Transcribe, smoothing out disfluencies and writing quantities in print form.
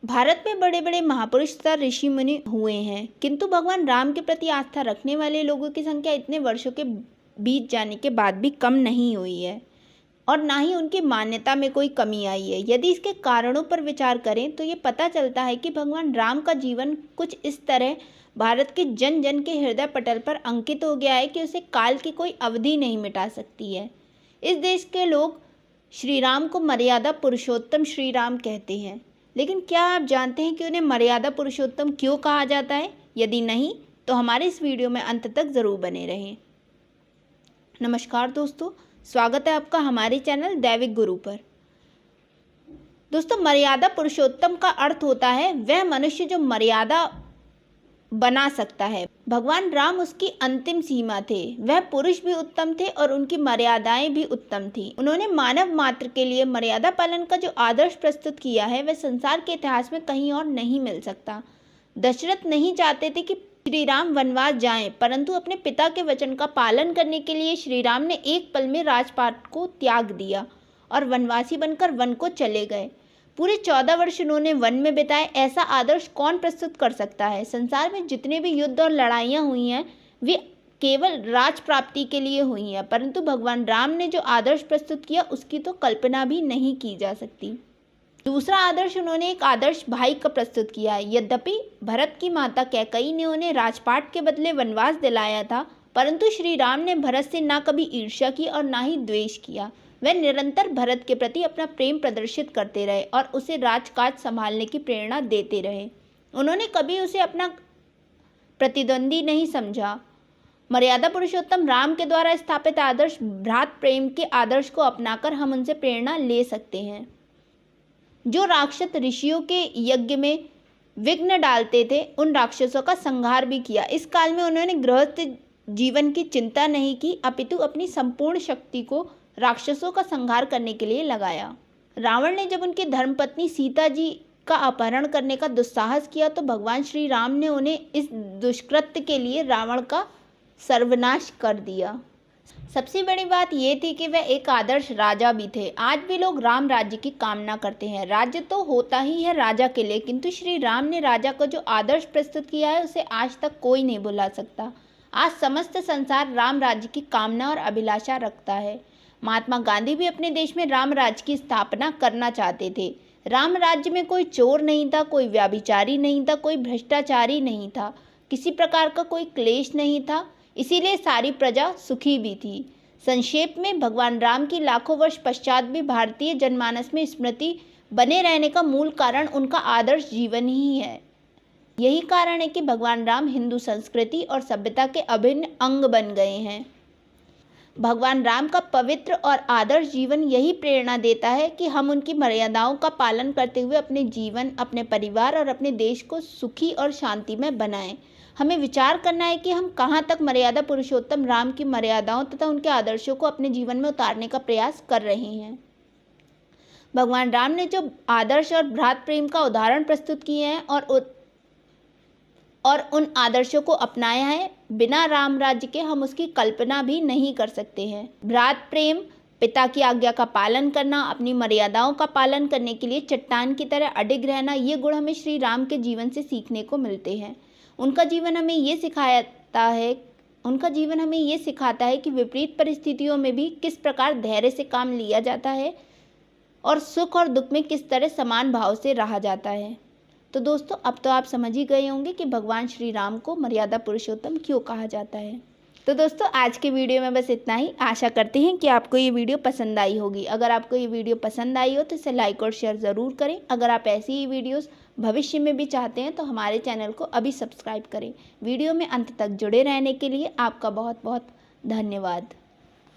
भारत में बड़े बड़े महापुरुष तथा ऋषि मुनि हुए हैं, किंतु भगवान राम के प्रति आस्था रखने वाले लोगों की संख्या इतने वर्षों के बीत जाने के बाद भी कम नहीं हुई है और ना ही उनकी मान्यता में कोई कमी आई है। यदि इसके कारणों पर विचार करें तो ये पता चलता है कि भगवान राम का जीवन कुछ इस तरह भारत के जन जन के हृदय पटल पर अंकित हो गया है कि उसे काल की कोई अवधि नहीं मिटा सकती है। इस देश के लोग श्री राम को मर्यादा पुरुषोत्तम श्री राम कहते हैं, लेकिन क्या आप जानते हैं कि उन्हें मर्यादा पुरुषोत्तम क्यों कहा जाता है? यदि नहीं तो हमारे इस वीडियो में अंत तक ज़रूर बने रहें। नमस्कार दोस्तों, स्वागत है आपका हमारे चैनल दैविक गुरु पर। दोस्तों, मर्यादा पुरुषोत्तम का अर्थ होता है वह मनुष्य जो मर्यादा बना सकता है। भगवान राम उसकी अंतिम सीमा थे। वह पुरुष भी उत्तम थे और उनकी मर्यादाएं भी उत्तम थी। उन्होंने मानव मात्र के लिए मर्यादा पालन का जो आदर्श प्रस्तुत किया है वह संसार के इतिहास में कहीं और नहीं मिल सकता। दशरथ नहीं चाहते थे कि श्री राम वनवास जाएं, परंतु अपने पिता के वचन का पालन करने के लिए श्री राम ने एक पल में राजपाट को त्याग दिया और वनवासी बनकर वन को चले गए। पूरे 14 वर्ष उन्होंने वन में बिताए। ऐसा आदर्श कौन प्रस्तुत कर सकता है? संसार में जितने भी युद्ध और लड़ाइयाँ हुई हैं वे केवल राज प्राप्ति के लिए हुई हैं, परंतु भगवान राम ने जो आदर्श प्रस्तुत किया उसकी तो कल्पना भी नहीं की जा सकती। दूसरा आदर्श, उन्होंने एक आदर्श भाई का प्रस्तुत किया है। यद्यपि भरत की माता कैकेयी ने उन्हें राजपाट के बदले वनवास दिलाया था, परंतु श्री राम ने भरत से ना कभी ईर्ष्या की और ना ही द्वेष किया। वह निरंतर भरत के प्रति अपना प्रेम प्रदर्शित करते रहे और उसे राजकाज संभालने की प्रेरणा देते रहे। उन्होंने कभी उसे अपना प्रतिद्वंदी नहीं समझा। मर्यादा पुरुषोत्तम राम के द्वारा स्थापित आदर्श भ्रात प्रेम के आदर्श को अपनाकर हम उनसे प्रेरणा ले सकते हैं। जो राक्षस ऋषियों के यज्ञ में विघ्न डालते थे, उन राक्षसों का संहार भी किया। इस काल में उन्होंने गृहस्थ जीवन की चिंता नहीं की, अपितु अपनी संपूर्ण शक्ति को राक्षसों का संहार करने के लिए लगाया। रावण ने जब उनकी धर्मपत्नी सीता जी का अपहरण करने का दुस्साहस किया तो भगवान श्री राम ने उन्हें इस दुष्कृत्य के लिए रावण का सर्वनाश कर दिया। सबसे बड़ी बात यह थी कि वह एक आदर्श राजा भी थे। आज भी लोग राम राज्य की कामना करते हैं। राज्य तो होता ही है राजा के लिए, किंतु श्री राम ने राजा का जो आदर्श प्रस्तुत किया है उसे आज तक कोई नहीं भुला सकता। आज समस्त संसार राम राज्य की कामना और अभिलाषा रखता है। महात्मा गांधी भी अपने देश में राम राज्य की स्थापना करना चाहते थे। राम राज्य में कोई चोर नहीं था, कोई व्याभिचारी नहीं था, कोई भ्रष्टाचारी नहीं था, किसी प्रकार का कोई क्लेश नहीं था, इसीलिए सारी प्रजा सुखी भी थी। संक्षेप में, भगवान राम की लाखों वर्ष पश्चात भी भारतीय जनमानस में स्मृति बने रहने का मूल कारण उनका आदर्श जीवन ही है। यही कारण है कि भगवान राम हिंदू संस्कृति और सभ्यता के अभिन्न अंग बन गए हैं। भगवान राम का पवित्र और आदर्श जीवन यही प्रेरणा देता है कि हम उनकी मर्यादाओं का पालन करते हुए अपने जीवन, अपने परिवार और अपने देश को सुखी और शांतिमय बनाएं। हमें विचार करना है कि हम कहाँ तक मर्यादा पुरुषोत्तम राम की मर्यादाओं तथा उनके आदर्शों को अपने जीवन में उतारने का प्रयास कर रहे हैं। भगवान राम ने जो आदर्श और भ्रात प्रेम का उदाहरण प्रस्तुत किए हैं और उन आदर्शों को अपनाया है, बिना राम राज्य के हम उसकी कल्पना भी नहीं कर सकते हैं। भ्रात प्रेम, पिता की आज्ञा का पालन करना, अपनी मर्यादाओं का पालन करने के लिए चट्टान की तरह अडिग रहना, ये गुण हमें श्री राम के जीवन से सीखने को मिलते हैं। उनका जीवन हमें ये सिखाता है कि विपरीत परिस्थितियों में भी किस प्रकार धैर्य से काम लिया जाता है और सुख और दुख में किस तरह समान भाव से रहा जाता है। तो दोस्तों, अब तो आप समझ ही गए होंगे कि भगवान श्री राम को मर्यादा पुरुषोत्तम क्यों कहा जाता है। तो दोस्तों, आज के वीडियो में बस इतना ही। आशा करते हैं कि आपको ये वीडियो पसंद आई होगी। अगर आपको ये वीडियो पसंद आई हो तो इसे लाइक और शेयर ज़रूर करें। अगर आप ऐसी ही वीडियोस भविष्य में भी चाहते हैं तो हमारे चैनल को अभी सब्सक्राइब करें। वीडियो में अंत तक जुड़े रहने के लिए आपका बहुत बहुत धन्यवाद।